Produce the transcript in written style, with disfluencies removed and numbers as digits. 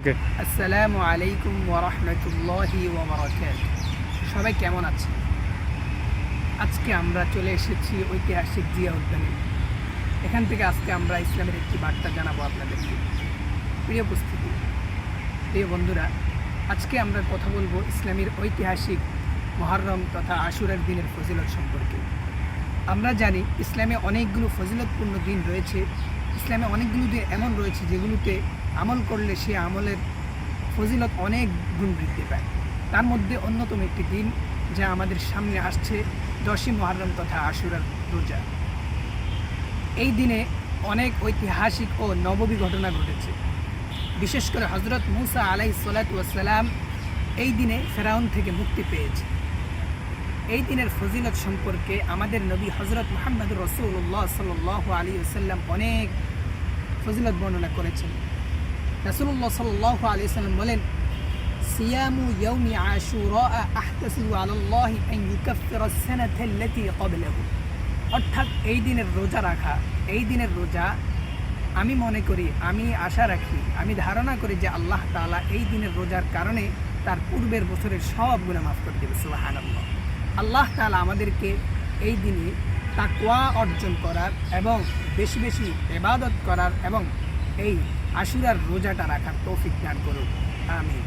ওকে। আসসালামু আলাইকুম ওয়া রাহমাতুল্লাহি ওয়া বারাকাতুহু। সবাই কেমন আছেন? আজকে আমরা চলে এসেছি ঐতিহাসিক জিয়া উদ্যানে। এখান থেকে আজকে আমরা ইসলামের একটি বার্তা জানাবো আপনাদেরকে। প্রিয় উপস্থিতি, প্রিয় বন্ধুরা, আজকে আমরা কথা বলবো ইসলামের ঐতিহাসিক মুহররম তথা আশুরার দিনের ফজিলত সম্পর্কে। আমরা জানি ইসলামে অনেকগুলো ফজিলতপূর্ণ দিন রয়েছে। ইসলামে অনেকগুলো দিন এমন রয়েছে যেগুলোতে আমল করলে সে আমলের ফজিলত অনেক গুণ বৃদ্ধি পায়। তার মধ্যে অন্যতম একটি দিন যা আমাদের সামনে আসছে 10ই মুহররম তথা আশুরার রোজা। এই দিনে অনেক ঐতিহাসিক ও নববী ঘটনা ঘটেছে। বিশেষ করে হজরত মুসা আলাইহিস সালাতু ওয়াস সালাম এই দিনে ফেরাউন থেকে মুক্তি পেয়েছে। এই দিনের ফজিলত সম্পর্কে আমাদের নবী হজরত মুহাম্মদুর রাসূলুল্লাহ সাল্লাল্লাহু আলাইহি ওয়াসাল্লাম অনেক ফজিলত বর্ণনা করেছেন। রাসূলুল্লাহ সাল্লাল্লাহু আলাইহি ওয়াসাল্লাম বলেন, সিয়ামু ইয়াউমি আশুরা আহতাসিবু আলাল্লাহি আন ইউকাফিরা আস-সানাতা আল্লাতী ক্বাবলাহু। অর্থাৎ এই দিনের রোজা রাখা, এই দিনের রোজা আমি মনে করি, আমি আশা রাখি, আমি ধারণা করি যে আল্লাহ তাআলা এই দিনের রোজার কারণে তার পূর্বের বছরের সব গুনাহ মাফ করে দেবে। সুবহানাল্লাহ। আল্লাহ তাআলা আমাদেরকে এই দিনে তাকওয়া অর্জন করার এবং বেশি বেশি ইবাদত করার এবং এই আশুরার রোজাটা রাখার তৌফিক দান করুন। আমিন।